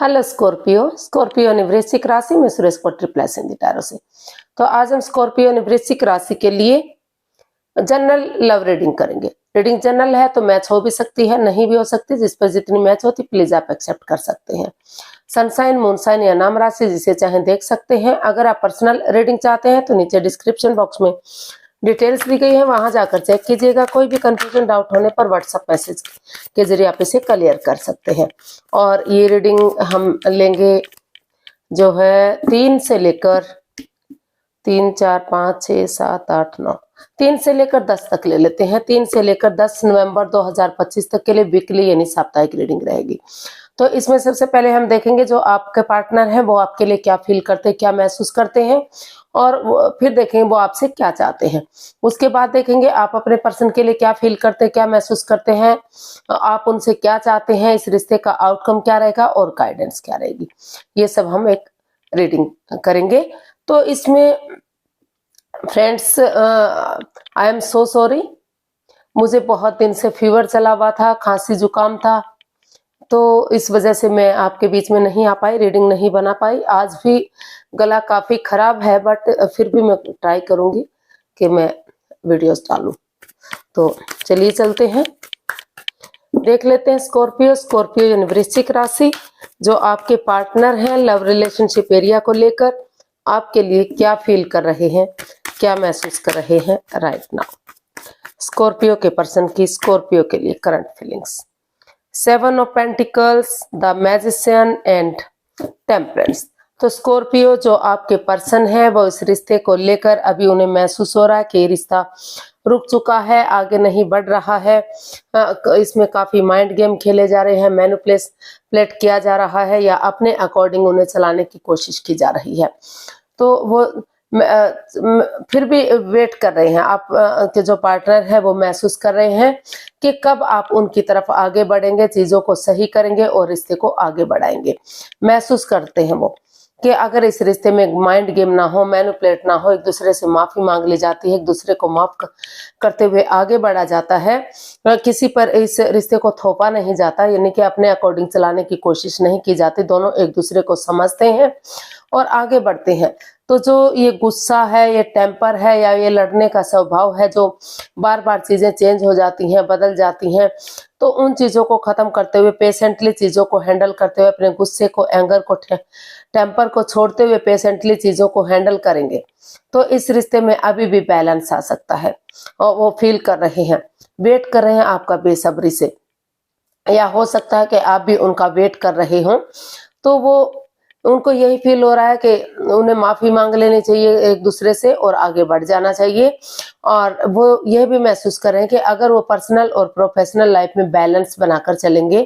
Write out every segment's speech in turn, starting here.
Hello Scorpio. Scorpio ने वृश्चिक राशि में सुरेश को ट्रिपल सिंधी टैरो से। तो आज हम स्कॉर्पियो ने वृश्चिक राशि के लिए जनरल लव रीडिंग करेंगे। रीडिंग जनरल है तो मैच हो भी सकती है, नहीं भी हो सकती। जिस पर जितनी मैच होती प्लीज आप एक्सेप्ट कर सकते हैं। सनसाइन, मूनसाइन या नाम राशि जिसे चाहें देख सकते हैं। अगर आप पर्सनल रीडिंग चाहते हैं तो नीचे डिस्क्रिप्शन बॉक्स में डिटेल्स दी गई है, वहां जाकर चेक कीजिएगा। कोई भी कंफ्यूजन डाउट होने पर व्हाट्सएप मैसेज के जरिए आप इसे क्लियर कर सकते हैं। और ये रीडिंग हम लेंगे जो है 3 से लेकर 3, 4, 5, 6, 7, 8, 9 3 से लेकर 10 तक ले लेते हैं। 3 से लेकर 10 नवंबर 2025 तक के लिए वीकली यानी साप्ताहिक रीडिंग रहेगी। तो इसमें सबसे पहले हम देखेंगे जो आपके पार्टनर हैं वो आपके लिए क्या फील करते हैं, क्या महसूस करते हैं, और फिर देखेंगे वो आपसे क्या चाहते हैं। उसके बाद देखेंगे आप अपने पर्सन के लिए क्या फील करते हैं, क्या महसूस करते हैं, आप उनसे क्या चाहते हैं, इस रिश्ते का आउटकम क्या रहेगा और गाइडेंस क्या रहेगी। ये सब हम एक रीडिंग करेंगे। तो इसमें friends I am so sorry, मुझे बहुत दिन से फीवर चला हुआ था, खांसी जुकाम था, तो इस वजह से मैं आपके बीच में नहीं आ पाई, रीडिंग नहीं बना पाई। आज भी गला काफी खराब है, बट फिर भी मैं ट्राई करूंगी कि मैं वीडियोस डालूं। तो चलिए चलते हैं, देख लेते हैं स्कॉर्पियो। स्कॉर्पियो यानी वृश्चिक राशि, जो आपके पार्टनर हैं लव रिलेशनशिप एरिया को लेकर आपके लिए क्या फील कर रहे हैं, क्या महसूस कर रहे हैं राइट नाउ। स्कॉर्पियो के पर्सन की स्कॉर्पियो के लिए current feelings. 7 of pentacles, the magician and temperance. तो स्कॉर्पियो जो आपके पर्सन है वो इस रिश्ते को लेकर अभी उन्हें महसूस हो रहा है कि ये रिश्ता रुक चुका है, आगे नहीं बढ़ रहा है। इसमें काफी माइंड गेम खेले जा रहे हैं, मैनिपुलेट किया जा रहा है या अपने अकॉर्डिंग उन्हें चलाने की कोशिश की जा रही है। तो वो फिर भी वेट कर रहे हैं। आप के जो पार्टनर है वो महसूस कर रहे हैं कि कब आप उनकी तरफ आगे बढ़ेंगे, चीजों को सही करेंगे और रिश्ते को आगे बढ़ाएंगे। महसूस करते हैं वो कि अगर इस रिश्ते में माइंड गेम ना हो, मैनिपुलेट ना हो, एक दूसरे से माफी मांग ली जाती है, एक दूसरे को माफ करते हुए आगे बढ़ा जाता है, किसी पर इस रिश्ते को थोपा नहीं जाता, यानी कि अपने अकॉर्डिंग चलाने की कोशिश नहीं की जाती, दोनों एक दूसरे को समझते हैं और आगे बढ़ते हैं। तो जो ये गुस्सा है, ये टेम्पर है या ये लड़ने का स्वभाव है, जो बार बार चीजें चेंज हो जाती हैं, बदल जाती हैं, तो उन चीजों को खत्म करते हुए, पेशेंटली चीजों को हैंडल करते हुए, अपने गुस्से को, एंगर को, टेम्पर को छोड़ते हुए पेशेंटली चीजों को हैंडल करेंगे तो इस रिश्ते में अभी भी बैलेंस आ सकता है। और वो फील कर रहे हैं, वेट कर रहे हैं आपका बेसब्री से, या हो सकता है कि आप भी उनका वेट कर रहे हो। तो वो उनको यही फील हो रहा है कि उन्हें माफी मांग लेनी चाहिए एक दूसरे से और आगे बढ़ जाना चाहिए। और वो यह भी महसूस कर रहे हैं कि अगर वो पर्सनल और प्रोफेशनल लाइफ में बैलेंस बनाकर चलेंगे,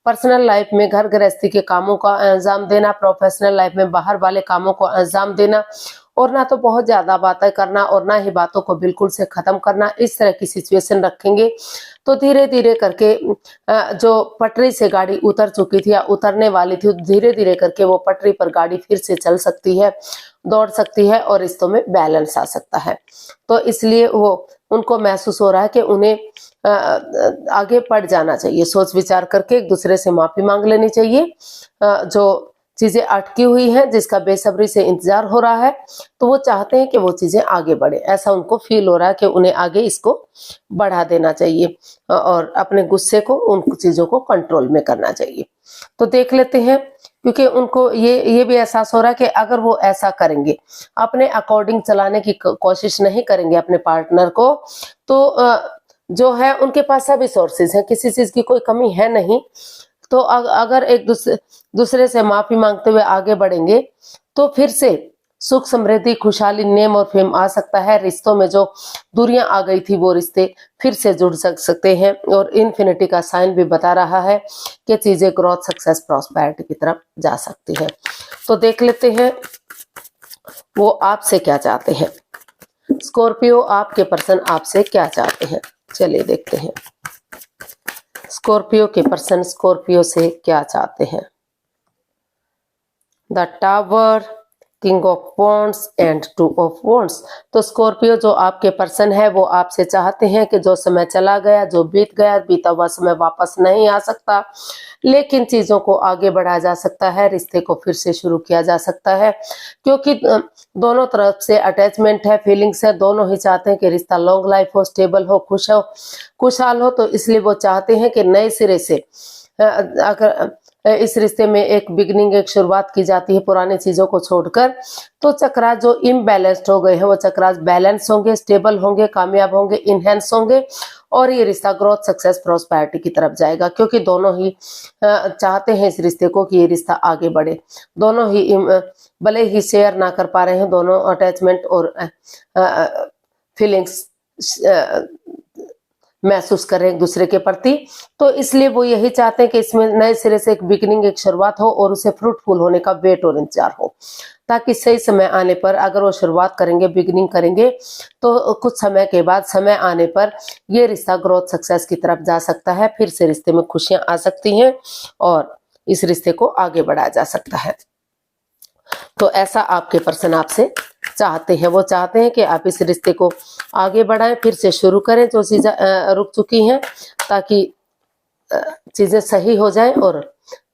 पर्सनल लाइफ में घर गृहस्थी के कामों का अंजाम देना, प्रोफेशनल लाइफ में बाहर वाले कामों को अंजाम देना, और ना तो बहुत ज्यादा बातें करना और ना ही बातों को बिल्कुल से खत्म करना, इस तरह की सिचुएशन रखेंगे तो धीरे धीरे करके जो पटरी से गाड़ी उतर चुकी थी या उतरने वाली थी, धीरे धीरे करके वो पटरी पर गाड़ी फिर से चल सकती है, दौड़ सकती है और रिश्तों में बैलेंस आ सकता है। तो इसलिए वो उनको महसूस हो रहा है कि उन्हें आगे बढ़ जाना चाहिए, सोच विचार करके एक दूसरे से माफी मांग लेनी चाहिए। जो चीजें अटकी हुई हैं, जिसका बेसब्री से इंतजार हो रहा है, तो वो चाहते हैं कि वो चीजें आगे बढ़े, ऐसा उनको फील हो रहा है कि उन्हें आगे इसको बढ़ा देना चाहिए और अपने गुस्से को, उन चीजों को कंट्रोल में करना चाहिए। तो देख लेते हैं, क्योंकि उनको ये भी एहसास हो रहा है कि अगर वो ऐसा करेंगे, अपने अकॉर्डिंग चलाने की कोशिश नहीं करेंगे अपने पार्टनर को, तो जो है उनके पास सभी सोर्सेज हैं, किसी चीज की कोई कमी है नहीं। तो अगर एक दूसरे से माफी मांगते हुए आगे बढ़ेंगे तो फिर से सुख, समृद्धि, खुशहाली, नेम और फेम आ सकता है। रिश्तों में जो दूरियां आ गई थी वो रिश्ते फिर से जुड़ सकते हैं। और इन्फिनिटी का साइन भी बता रहा है कि चीजें ग्रोथ, सक्सेस, प्रॉस्पेरिटी की तरफ जा सकती है। तो देख लेते हैं वो आपसे क्या चाहते हैं। स्कॉर्पियो, आपके पर्सन आपसे क्या चाहते हैं, चलिए देखते हैं स्कॉर्पियो के पर्सन स्कॉर्पियो से क्या चाहते हैं। The tower, king of wands and two of wands. तो स्कॉर्पियो जो आपके पर्सन है वो आपसे चाहते हैं कि जो समय चला गया, जो बीत गया, बीता हुआ समय वापस नहीं आ सकता, लेकिन चीजों को आगे बढ़ाया जा सकता है, रिश्ते को फिर से शुरू किया जा सकता है, क्योंकि दोनों तरफ से अटैचमेंट है, फीलिंग्स है, दोनों ही चाहते हैं कि रिश्ता लॉन्ग लाइफ हो, स्टेबल हो, खुशहाल हो। तो इसलिए वो चाहते हैं कि नए सिरे से अगर इस रिश्ते में एक बिगनिंग, एक शुरुआत की जाती है पुरानी चीजों को छोड़कर, तो चक्रास जो इम्बैलेंस्ड हो गए हैं वो चक्रास बैलेंस होंगे, स्टेबल होंगे, कामयाब होंगे, इनहेंस होंगे, और ये रिश्ता ग्रोथ, सक्सेस, प्रॉस्पेरिटी की तरफ जाएगा, क्योंकि दोनों ही चाहते हैं इस रिश्ते को कि ये रिश्ता आगे बढ़े। दोनों ही भले ही शेयर ना कर पा रहे हैं, दोनों अटैचमेंट और फीलिंग्स महसूस करें एक दूसरे के प्रति, तो इसलिए वो यही चाहते हैं कि इसमें नए सिरे से एक बिगनिंग, एक शुरुआत हो, और उसे फ्रूटफुल होने का वेट और इंतजार हो, ताकि सही समय आने पर अगर वो शुरुआत करेंगे, बिगनिंग करेंगे, तो कुछ समय के बाद, समय आने पर ये रिश्ता ग्रोथ, सक्सेस की तरफ जा सकता है, फिर से रिश्ते में खुशियां आ सकती हैं और इस रिश्ते को आगे बढ़ाया जा सकता है। तो ऐसा आपके पर्सन आपसे चाहते हैं, वो चाहते हैं कि आप इस रिश्ते को आगे बढ़ाएं, फिर से शुरू करें जो चीजें रुक चुकी हैं, ताकि चीजें सही हो जाएं और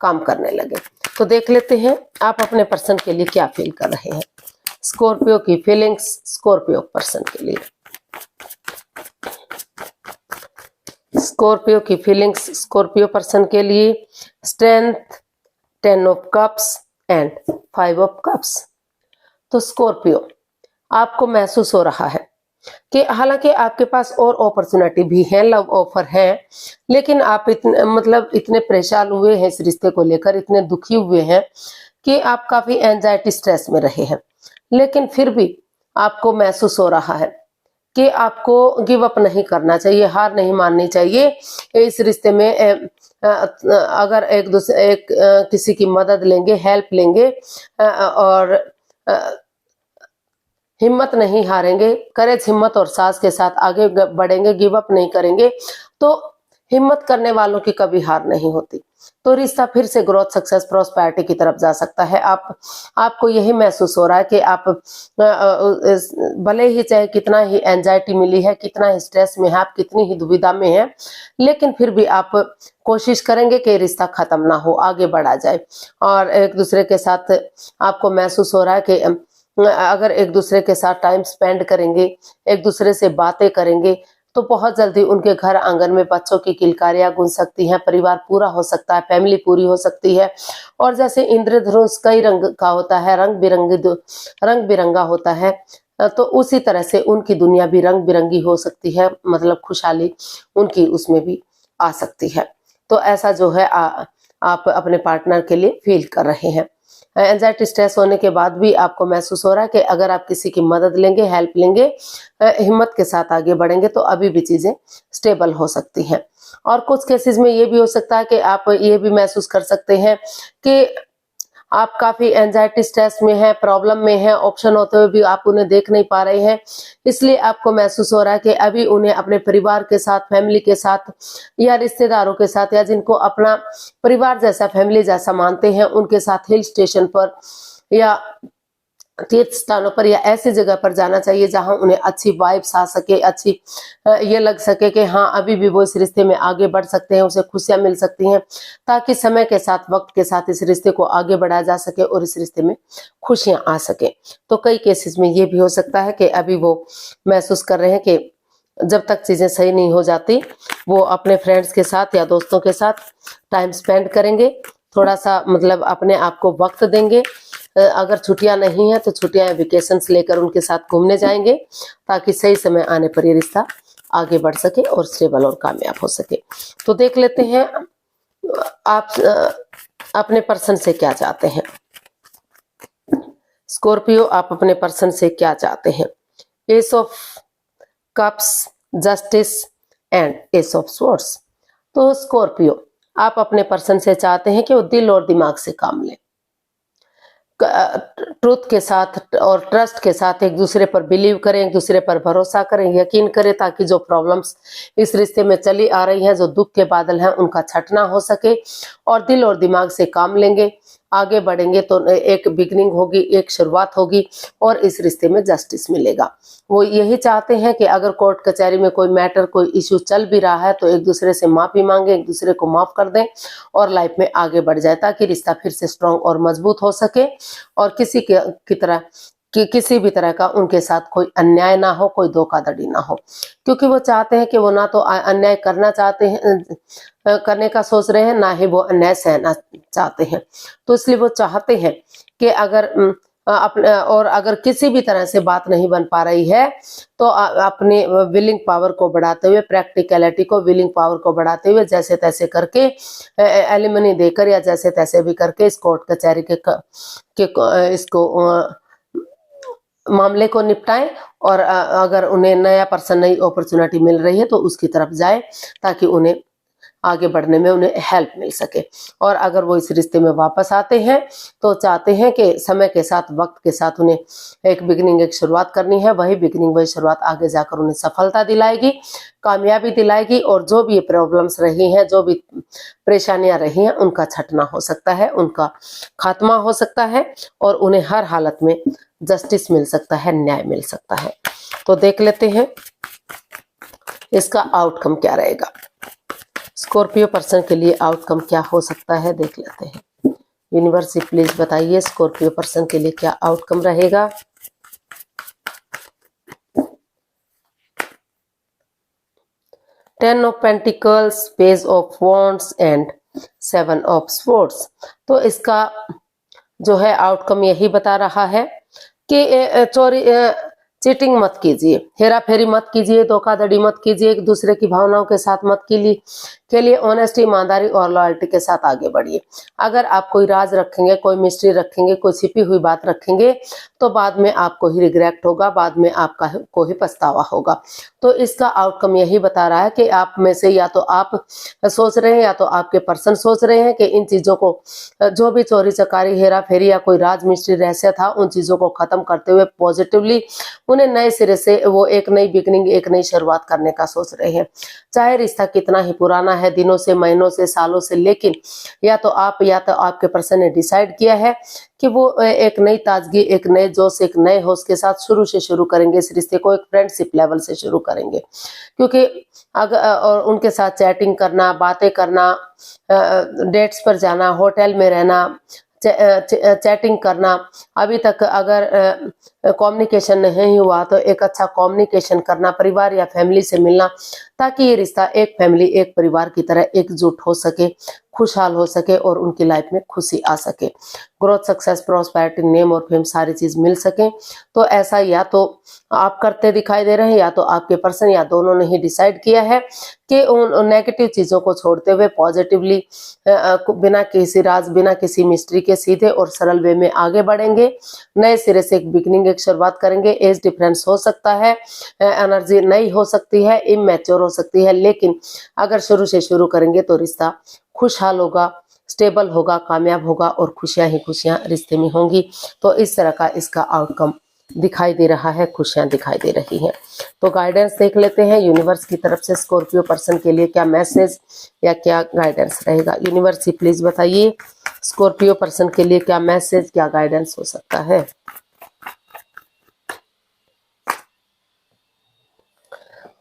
काम करने लगे। तो देख लेते हैं आप अपने पर्सन के लिए क्या फील कर रहे हैं। स्कॉर्पियो की फीलिंग्स स्कॉर्पियो पर्सन के लिए। स्कॉर्पियो की फीलिंग्स स्कॉर्पियो पर्सन के लिए। Strength, 10 of cups and 5 of cups. तो स्कॉर्पियो, आपको महसूस हो रहा है कि हालांकि आपके पास और अपॉर्चुनिटी भी है, लव ऑफर है, लेकिन आप इतने परेशान हुए हैं इस रिश्ते को लेकर, इतने दुखी हुए हैं कि आप काफी एंजाइटी, स्ट्रेस में रहे हैं, लेकिन फिर भी आपको महसूस हो रहा है कि आपको गिव अप नहीं करना चाहिए, हार नहीं माननी चाहिए इस रिश्ते में। अगर किसी की मदद लेंगे, हेल्प लेंगे, और हिम्मत नहीं हारेंगे, करेज, हिम्मत और साहस के साथ आगे बढ़ेंगे, गिव अप नहीं करेंगे, तो हिम्मत करने वालों की कभी हार नहीं होती, तो रिश्ता फिर से ग्रोथ, सक्सेस, प्रॉस्पेरिटी की तरफ जा सकता है। आपको यही महसूस हो रहा है कि आप भले ही चाहे कितना ही एंजाइटी मिली है, कितना ही स्ट्रेस में है, आप कितनी ही दुविधा में हैं, लेकिन फिर भी आप कोशिश करेंगे कि रिश्ता खत्म ना हो, आगे बढ़ा जाए, और एक दूसरे के साथ आपको महसूस हो रहा है कि अगर एक दूसरे के साथ टाइम स्पेंड करेंगे, एक दूसरे से बातें करेंगे, तो बहुत जल्दी उनके घर आंगन में बच्चों की किलकारियां गूंज सकती हैं, परिवार पूरा हो सकता है, फैमिली पूरी हो सकती है। और जैसे इंद्रधनुष कई रंग का होता है, रंग बिरंगा होता है, तो उसी तरह से उनकी दुनिया भी रंग बिरंगी हो सकती है, मतलब खुशहाली उनकी उसमें भी आ सकती है। तो ऐसा जो है आप अपने पार्टनर के लिए फील कर रहे हैं। एंजाइटी, स्ट्रेस होने के बाद भी आपको महसूस हो रहा है कि अगर आप किसी की मदद लेंगे, हेल्प लेंगे, हिम्मत के साथ आगे बढ़ेंगे, तो अभी भी चीजें स्टेबल हो सकती हैं। और कुछ केसेस में ये भी हो सकता है कि आप ये भी महसूस कर सकते हैं कि आप काफी एंजाइटी, स्ट्रेस में हैं, प्रॉब्लम में हैं, ऑप्शन होते हुए भी आप उन्हें देख नहीं पा रहे हैं, इसलिए आपको महसूस हो रहा है कि अभी उन्हें अपने परिवार के साथ, फैमिली के साथ, या रिश्तेदारों के साथ, या जिनको अपना परिवार जैसा, फैमिली जैसा मानते हैं, उनके साथ हिल स्टेशन पर या तीर्थ स्थानों पर या ऐसी जगह पर जाना चाहिए जहां उन्हें अच्छी वाइब्स आ सके, अच्छी ये लग सके कि हाँ अभी भी वो इस रिश्ते में आगे बढ़ सकते हैं, उसे खुशियां मिल सकती हैं, ताकि समय के साथ, वक्त के साथ इस रिश्ते को आगे बढ़ाया जा सके और इस रिश्ते में खुशियां आ सके। तो कई केसेस में ये भी हो सकता है कि अभी वो महसूस कर रहे हैं कि जब तक चीजें सही नहीं हो जाती, वो अपने फ्रेंड्स के साथ या दोस्तों के साथ टाइम स्पेंड करेंगे, थोड़ा सा अपने आप को वक्त देंगे। अगर छुट्टियां नहीं है तो छुट्टियां, वेकेशंस लेकर उनके साथ घूमने जाएंगे, ताकि सही समय आने पर ये रिश्ता आगे बढ़ सके और स्टेबल और कामयाब हो सके। तो देख लेते हैं आप अपने पर्सन से क्या चाहते हैं। स्कॉर्पियो, आप अपने पर्सन से क्या चाहते हैं। S of cups, justice and S of swords. तो स्कॉर्पियो, आप अपने पर्सन से चाहते हैं कि वो दिल और दिमाग से काम लें, ट्रुथ के साथ और ट्रस्ट के साथ एक दूसरे पर बिलीव करें, एक दूसरे पर भरोसा करें, यकीन करें, ताकि जो प्रॉब्लम्स इस रिश्ते में चली आ रही हैं, जो दुख के बादल हैं, उनका छटना हो सके, और दिल और दिमाग से काम लेंगे, आगे बढ़ेंगे तो एक बिगनिंग होगी, एक शुरुआत होगी और इस रिश्ते में जस्टिस मिलेगा। वो यही चाहते हैं कि अगर कोर्ट कचहरी में कोई मैटर, कोई इश्यू चल भी रहा है तो एक दूसरे से माफी मांगे, एक दूसरे को माफ कर दें और लाइफ में आगे बढ़ जाए, ताकि रिश्ता फिर से स्ट्रांग और मजबूत हो सके और किसी भी तरह का उनके साथ कोई अन्याय ना हो, कोई धोखाधड़ी ना हो। क्योंकि वो चाहते हैं कि वो ना तो अन्याय करना चाहते हैं, करने का सोच रहे हैं, ना ही वो अन्याय सहना चाहते हैं। तो इसलिए वो चाहते हैं कि अगर किसी भी तरह से बात नहीं बन पा रही है तो अपने विलिंग पावर को बढ़ाते हुए, प्रैक्टिकलिटी को, विलिंग पावर को बढ़ाते हुए जैसे तैसे करके एलिमनी देकर या जैसे तैसे भी करके इस कोर्ट कचहरी इसको मामले को निपटाएं और अगर उन्हें नया पर्सन, नई अपॉर्चुनिटी मिल रही है तो उसकी तरफ जाए, ताकि उन्हें आगे बढ़ने में उन्हें हेल्प मिल सके। और अगर वो इस रिश्ते में वापस आते हैं तो चाहते हैं कि समय के साथ, वक्त के साथ उन्हें एक बिगिनिंग, एक शुरुआत करनी है। वही बिगिनिंग, वही शुरुआत आगे जाकर उन्हें सफलता दिलाएगी, कामयाबी दिलाएगी और जो भी प्रॉब्लम्स रही हैं, जो भी परेशानियां रही हैं, उनका छटना हो सकता है, उनका खात्मा हो सकता है और उन्हें हर हालत में जस्टिस मिल सकता है, न्याय मिल सकता है। तो देख लेते हैं इसका आउटकम क्या रहेगा। स्कॉर्पियो पर्सन के लिए आउटकम क्या हो सकता है, देख लेते हैं। यूनिवर्स प्लीज बताइए स्कॉर्पियो पर्सन के लिए क्या आउटकम रहेगा। Ten of pentacles, page of wands and 7 of swords. तो इसका जो है आउटकम यही बता रहा है कि चीटिंग मत कीजिए, हेरा फेरी मत कीजिए, धोखाधड़ी मत कीजिए, एक दूसरे की भावनाओं के साथ मत के लिए ऑनेस्टी, ईमानदारी और लॉयल्टी के साथ आगे बढ़िए। अगर आप कोई राज रखेंगे, कोई मिस्ट्री रखेंगे, कोई छिपी हुई बात रखेंगे तो बाद में आपको ही रिग्रेट होगा, बाद में आपका को ही पछतावा होगा। तो इसका आउटकम यही बता रहा है कि आप में से या तो आप सोच रहे हैं या तो आपके पर्सन सोच रहे हैं कि इन चीजों को, जो भी चोरी चकारी, हेरा फेरी या कोई राज मिस्ट्री रहस्य था, उन चीजों को खत्म करते हुए पॉजिटिवली उन्हें नए सिरे से वो एक नई बिगनिंग, एक नई शुरुआत करने का सोच रहे हैं। चाहे रिश्ता कितना ही पुराना है, दिनों से, महीनों से, सालों से, लेकिन या तो आपके पर्सन ने डिसाइड किया है कि वो एक नई ताजगी, एक नए जोश, एक नए होश के साथ शुरू करेंगे इस रिश्ते को, एक फ्रेंडशिप लेवल से शुरू करेंगे। क्योंकि और उनके साथ चैटिंग करना, बातें करना, डेट्स पर जाना, होटल में रहना, चैटिंग करना, अभी तक अगर कम्युनिकेशन नहीं हुआ तो एक अच्छा कम्युनिकेशन करना, परिवार या फैमिली से मिलना, ताकि ये रिश्ता एक फैमिली, एक परिवार की तरह एकजुट हो सके, खुशहाल हो सके और उनकी लाइफ में खुशी आ सके, ग्रोथ, सक्सेस, प्रॉस्पेरिटी, नेम और फेम सारी चीज मिल सके। तो ऐसा या तो आप करते दिखाई दे रहे हैं या तो आपके पर्सन या दोनों ने ही डिसाइड किया है कि उन नेगेटिव चीजों को छोड़ते हुए पॉजिटिवली, बिना किसी राज, बिना किसी मिस्ट्री के सीधे और सरल वे में आगे बढ़ेंगे, नए सिरे से एक बिगनिंग, एक शुरुआत करेंगे। एज डिफरेंस हो सकता है, एनर्जी नई हो सकती है, इमैच्योर हो सकती है, लेकिन अगर शुरू से शुरू करेंगे तो रिश्ता खुशहाल होगा, स्टेबल होगा, कामयाब होगा और खुशियां ही खुशियां रिश्ते में होंगी। तो इस तरह का इसका आउटकम दिखाई दे रहा है, खुशियां दिखाई दे रही हैं। तो गाइडेंस देख लेते हैं यूनिवर्स की तरफ से स्कॉर्पियो पर्सन के लिए क्या मैसेज या क्या गाइडेंस रहेगा। यूनिवर्स ही प्लीज बताइए स्कॉर्पियो पर्सन के लिए क्या मैसेज, क्या गाइडेंस हो सकता है।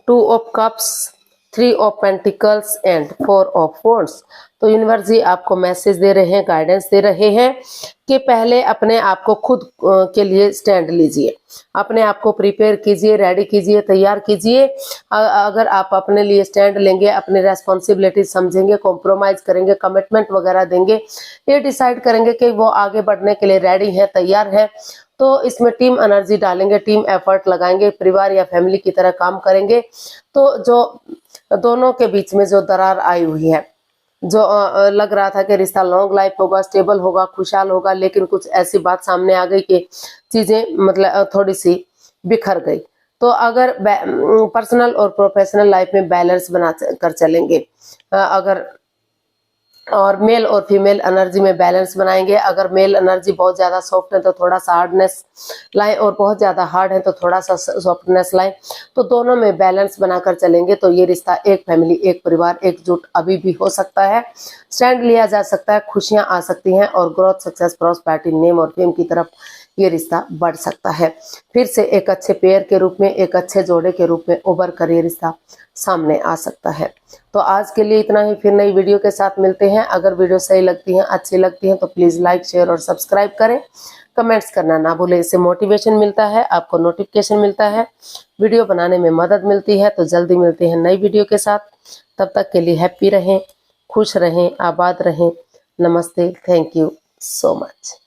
Two of cups, 3 of pentacles and 4 of wands. तो यूनिवर्स जी आपको मैसेज दे रहे हैं, गाइडेंस दे रहे हैं कि पहले अपने आप को खुद के लिए स्टैंड लीजिए, अपने आप को प्रिपेयर कीजिए, रेडी कीजिए, तैयार कीजिए। अगर आप अपने लिए स्टैंड लेंगे, अपनी रेस्पॉन्सिबिलिटी समझेंगे, कॉम्प्रोमाइज करेंगे, कमिटमेंट वगैरह देंगे, ये डिसाइड करेंगे कि वो आगे बढ़ने के लिए रेडी हैं, तैयार हैं, तो इसमें टीम एनर्जी डालेंगे, टीम एफर्ट लगाएंगे, परिवार या फैमिली की तरह काम करेंगे। तो जो दोनों के बीच में जो दरार आई हुई है, जो लग रहा था कि रिश्ता लॉन्ग लाइफ होगा, स्टेबल होगा, खुशहाल होगा, लेकिन कुछ ऐसी बात सामने आ गई कि चीजें मतलब थोड़ी सी बिखर गई। तो अगर पर्सनल और प्रोफेशनल लाइफ में बैलेंस बना कर चलेंगे, अगर और मेल और फीमेल एनर्जी में बैलेंस बनाएंगे। अगर मेल एनर्जी बहुत ज़्यादा सॉफ्ट है तो थोड़ा सा हार्डनेस लाएं, और बहुत ज़्यादा हार्ड है तो थोड़ा सा सॉफ्टनेस लाएं। तो दोनों में बैलेंस बनाकर चलेंगे तो ये रिश्ता एक फैमिली, एक परिवार, एकजुट अभी भी हो सकता है। स्टैंड लिया जा सकता है, खुशियां आ सकती हैं, और ग्रोथ, सक्सेस, प्रॉस्पेरिटी, नेम और फेम की तरफ ये रिश्ता बढ़ सकता है। फिर से एक अच्छे पेयर के रूप में, एक अच्छे जोड़े के रूप में उभर कर ये रिश्ता सामने आ सकता है। तो आज के लिए इतना ही, फिर नई वीडियो के साथ मिलते हैं। अगर वीडियो सही लगती है, अच्छी लगती है तो प्लीज़ लाइक, शेयर और सब्सक्राइब करें। कमेंट्स करना ना भूलें, इससे मोटिवेशन मिलता है, आपको नोटिफिकेशन मिलता है, वीडियो बनाने में मदद मिलती है। तो जल्दी मिलते हैं नई वीडियो के साथ। तब तक के लिए हैप्पी रहें, खुश रहें, आबाद रहें। नमस्ते, थैंक यू सो मच।